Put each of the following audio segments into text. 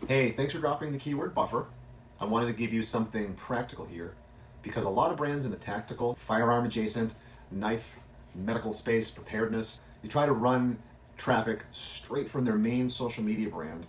Hey, thanks for dropping the keyword buffer. I wanted to give you something practical here because a lot of brands in the tactical, firearm adjacent, knife, medical space, preparedness, you try to run traffic straight from their main social media brand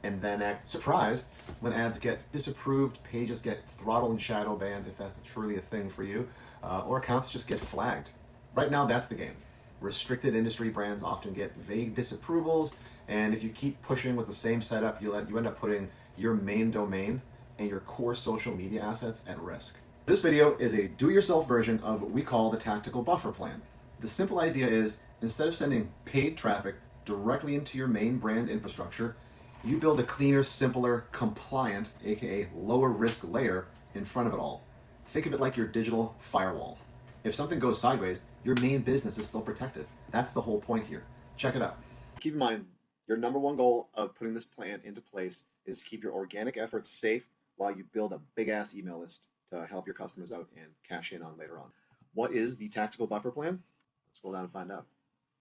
and then act surprised when ads get disapproved, pages get throttled and shadow banned if that's truly a thing for you, or accounts just get flagged. Right now, that's the game. Restricted industry brands often get vague disapprovals, and if you keep pushing with the same setup, you end up putting your main domain and your core social media assets at risk. This video is a do-it-yourself version of what we call the tactical buffer plan. The simple idea is, instead of sending paid traffic directly into your main brand infrastructure, you build a cleaner, simpler, compliant, aka lower risk layer in front of it all. Think of it like your digital firewall. If something goes sideways, your main business is still protected. That's the whole point here. Check it out. Keep in mind, your number one goal of putting this plan into place is to keep your organic efforts safe while you build a big ass email list to help your customers out and cash in on later on. What is the tactical buffer plan? Let's scroll down and find out.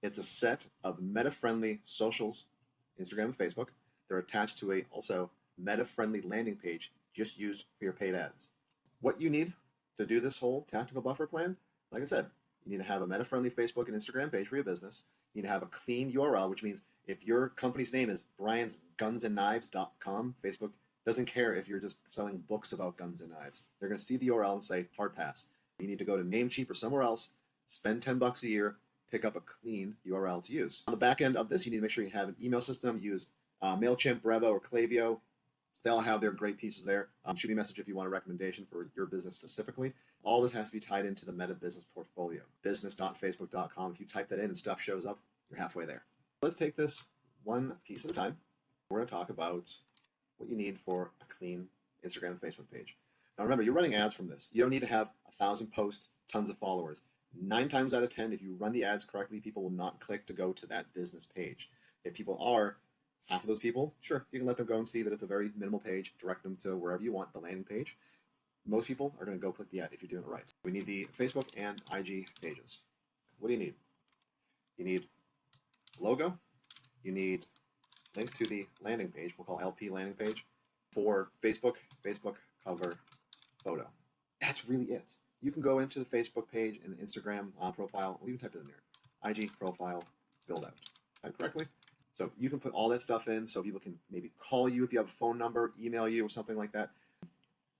It's a set of meta-friendly socials, Instagram and Facebook. They're attached to a also meta-friendly landing page just used for your paid ads. What you need to do this whole tactical buffer plan, like I said, you need to have a meta-friendly Facebook and Instagram page for your business. You need to have a clean URL, which means if your company's name is briansgunsandknives.com, Facebook doesn't care if you're just selling books about guns and knives. They're going to see the URL and say, hard pass. You need to go to Namecheap or somewhere else, spend $10 a year, pick up a clean URL to use. On the back end of this, you need to make sure you have an email system. Use MailChimp, Brevo, or Klaviyo. They all have their great pieces there. Shoot me a message if you want a recommendation for your business specifically. All this has to be tied into the Meta Business Portfolio, business.facebook.com. If you type that in and stuff shows up, you're halfway there. Let's take this one piece at a time. We're going to talk about what you need for a clean Instagram and Facebook page. Now remember, you're running ads from this. You don't need to have 1,000 posts, tons of followers. 9 times out of 10, if you run the ads correctly, people will not click to go to that business page. If people are half of those people, sure, you can let them go and see that it's a very minimal page, direct them to wherever you want, the landing page. Most people are going to go click the ad if you're doing it right. We need the Facebook and IG pages. What do you need? You need logo. You need link to the landing page, we'll call LP landing page, for Facebook cover photo. That's really it. You can go into the Facebook page and the Instagram profile, we'll even type it in there, IG profile build out. Type correctly. So you can put all that stuff in so people can maybe call you if you have a phone number, email you or something like that.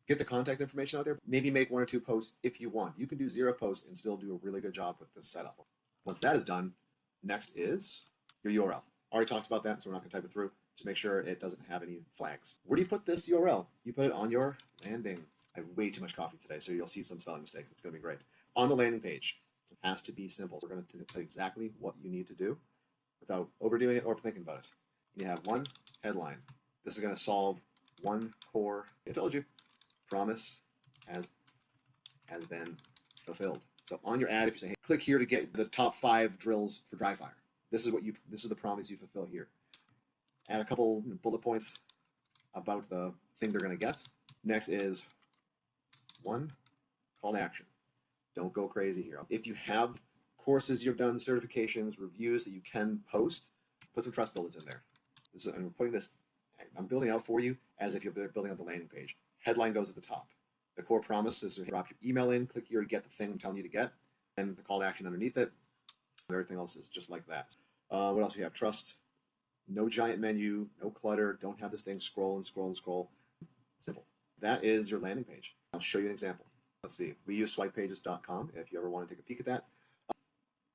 Get the contact information out there. Maybe make 1 or 2 posts if you want. You can do 0 posts and still do a really good job with this setup. Once that is done, next is your URL. Already talked about that, so we're not going to type it through. Just make sure it doesn't have any flags. Where do you put this URL? You put it on your landing. I have way too much coffee today, so you'll see some spelling mistakes. It's going to be great. On the landing page, it has to be simple. So we're going to tell you exactly what you need to do without overdoing it or thinking about it. You have one headline. This is going to solve one core, I told you, promise has been fulfilled. So on your ad, if you say, hey, click here to get the top 5 drills for dry fire. This is the promise you fulfill here. Add a couple bullet points about the thing they're going to get. Next is one call to action. Don't go crazy here. If you have courses you've done, certifications, reviews that you can post, put some trust builders in there. And we're putting this, I'm building out for you as if you're building out the landing page. Headline goes at the top. The core promise is to drop your email in, click here to get the thing I'm telling you to get, and the call to action underneath it. Everything else is just like that. What else do we have? Trust. No giant menu, no clutter. Don't have this thing scroll and scroll and scroll. Simple. That is your landing page. I'll show you an example. Let's see. We use swipepages.com if you ever want to take a peek at that.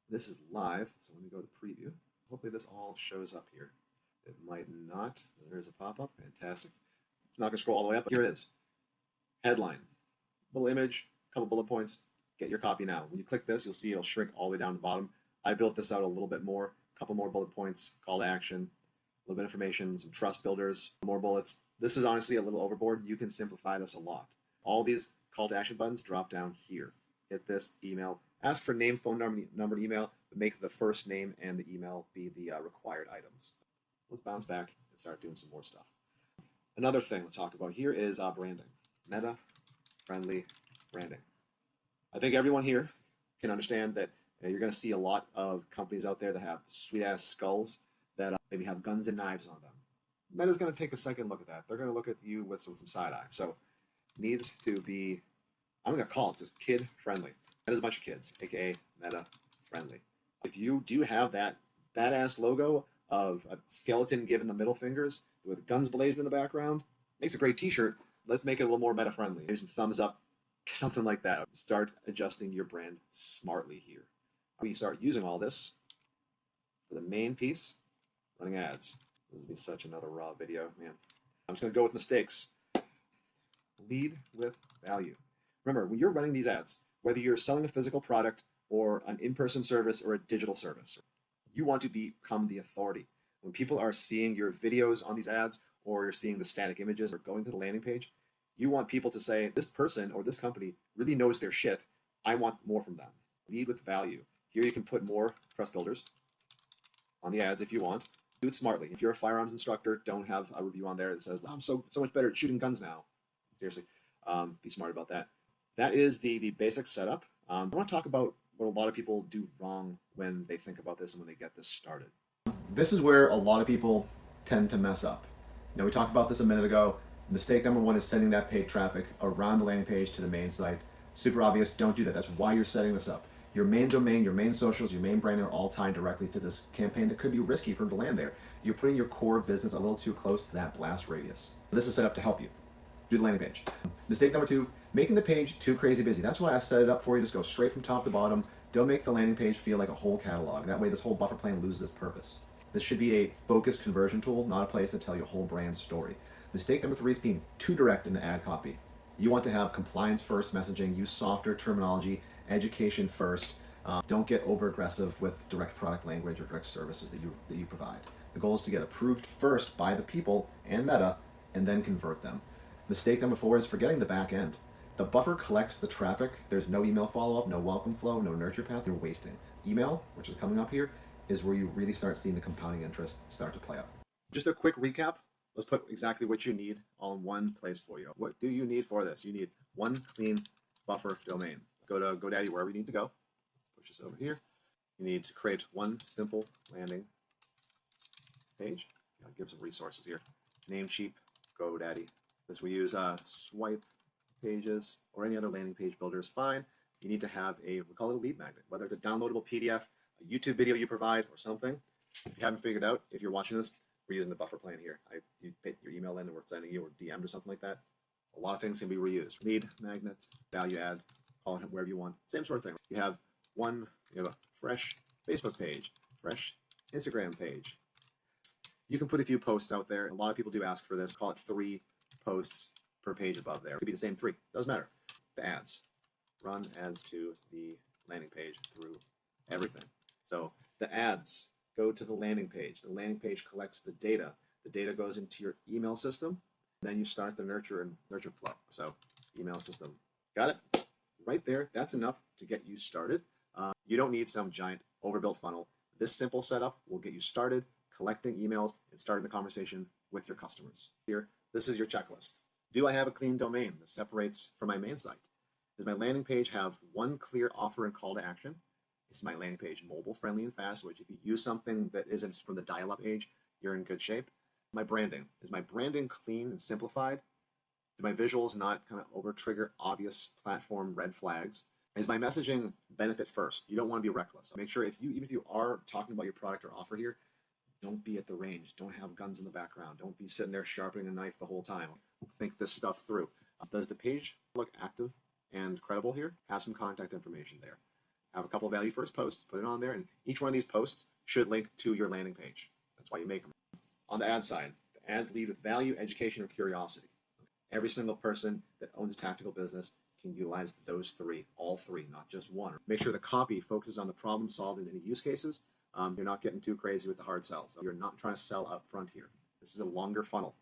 This is live, so let me go to preview. Hopefully this all shows up here. It might not. There's a pop-up. Fantastic. It's not going to scroll all the way up, but here it is. Headline. Little image, couple bullet points. Get your copy now. When you click this, you'll see it'll shrink all the way down to the bottom. I built this out a little bit more. A couple more bullet points, call to action, a little bit of information, some trust builders, more bullets. This is honestly a little overboard. You can simplify this a lot. All these call to action buttons drop down here. Hit this, email, ask for name, phone number, email, but make the first name and the email be the required items. Let's bounce back and start doing some more stuff. Another thing let's talk about here is branding. Meta-friendly branding. I think everyone here can understand that you're going to see a lot of companies out there that have sweet-ass skulls that maybe have guns and knives on them. Meta's going to take a second look at that. They're going to look at you with some side eye. So needs to be, I'm going to call it just kid friendly. Meta's a bunch of kids, aka Meta friendly. If you do have that badass logo of a skeleton giving the middle fingers with guns blazing in the background, makes a great t-shirt. Let's make it a little more meta friendly. Maybe some thumbs up, something like that. Start adjusting your brand smartly here. When you start using all this for the main piece, running ads. This would be such another raw video, man. I'm just going to go with mistakes. Lead with value. Remember, when you're running these ads, whether you're selling a physical product or an in-person service or a digital service, you want to become the authority. When people are seeing your videos on these ads or you're seeing the static images or going to the landing page, you want people to say, this person or this company really knows their shit. I want more from them. Lead with value. Here you can put more trust builders on the ads if you want. Do it smartly. If you're a firearms instructor, don't have a review on there that says, I'm so much better at shooting guns now. Seriously, be smart about that. That is the basic setup. I want to talk about what a lot of people do wrong when they think about this and when they get this started. This is where a lot of people tend to mess up. Now, we talked about this a minute ago. Mistake number one is sending that paid traffic around the landing page to the main site. Super obvious, don't do that. That's why you're setting this up. Your main domain, your main socials, your main branding are all tied directly to this campaign that could be risky for it to land there. You're putting your core business a little too close to that blast radius. This is set up to help you. Do the landing page. Mistake number two, making the page too crazy busy. That's why I set it up for you. Just go straight from top to bottom. Don't make the landing page feel like a whole catalog. That way this whole buffer plan loses its purpose. This should be a focused conversion tool, not a place to tell your whole brand story. Mistake number three is being too direct in the ad copy. You want to have compliance first messaging, use softer terminology, education first. Don't get over aggressive with direct product language or direct services that you provide. The goal is to get approved first by the people and Meta and then convert them. Mistake number four is forgetting the back end. The buffer collects the traffic. There's no email follow-up, no welcome flow, no nurture path. You're wasting. Email, which is coming up here, is where you really start seeing the compounding interest start to play out. Just a quick recap. Let's put exactly what you need all in one place for you. What do you need for this? You need one clean buffer domain. Go to GoDaddy, wherever you need to go. Let's push this over here. You need to create one simple landing page. I'll give some resources here. Namecheap, GoDaddy. This we use swipe pages or any other landing page builder is fine. You need to have we call it a lead magnet, whether it's a downloadable PDF, a YouTube video you provide, or something. If you haven't figured out, if you're watching this, we're using the buffer plan here. You put your email in and we're sending you or DM'd or something like that. A lot of things can be reused. Lead magnets, value add, call it wherever you want. Same sort of thing. You have a fresh Facebook page, fresh Instagram page. You can put a few posts out there. A lot of people do ask for this. Call it 3 posts per page above there. It could be the same 3. Doesn't matter. The ads. Run ads to the landing page through everything. So the ads go to the landing page. The landing page collects the data. The data goes into your email system. Then you start the nurture flow. So email system. Got it? Right there. That's enough to get you started. You don't need some giant overbuilt funnel. This simple setup will get you started collecting emails and starting the conversation with your customers. Here, this is your checklist. Do I have a clean domain that separates from my main site? Does my landing page have one clear offer and call to action? Is my landing page mobile friendly and fast, which if you use something that isn't from the dial-up age, you're in good shape. My branding. Is my branding clean and simplified? Do my visuals not kind of over-trigger obvious platform red flags? Is my messaging benefit first? You don't want to be reckless. Make sure even if you are talking about your product or offer here, don't be at the range. Don't have guns in the background. Don't be sitting there sharpening a knife the whole time. Think this stuff through. Does the page look active and credible here? Have some contact information there. Have a couple of value first posts, put it on there, and each one of these posts should link to your landing page. That's why you make them. On the ad side, the ads lead with value, education, or curiosity. Every single person that owns a tactical business can utilize those 3, all 3, not just one. Make sure the copy focuses on the problem solved in any use cases. You're not getting too crazy with the hard sells. You're not trying to sell up front here. This is a longer funnel.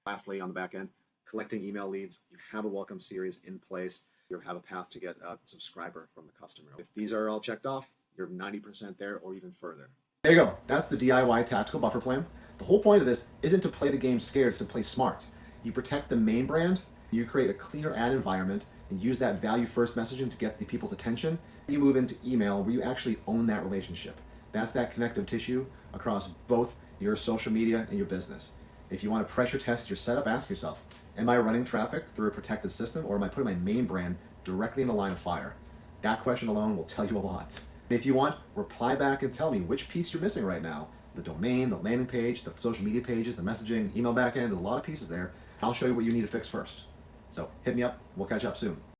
Lastly, on the back end, collecting email leads. You have a welcome series in place. You have a path to get a subscriber from the customer. If these are all checked off, you're 90% there or even further. There you go. That's the DIY tactical buffer plan. The whole point of this isn't to play the game scared, it's to play smart. You protect the main brand, you create a clear ad environment, and use that value first messaging to get the people's attention. You move into email where you actually own that relationship. That's that connective tissue across both your social media and your business. If you want to pressure test your setup, ask yourself, am I running traffic through a protected system, or am I putting my main brand directly in the line of fire? That question alone will tell you a lot. If you want, reply back and tell me which piece you're missing right now. The domain, the landing page, the social media pages, the messaging, email backend, there's a lot of pieces there. I'll show you what you need to fix first. So hit me up, we'll catch up soon.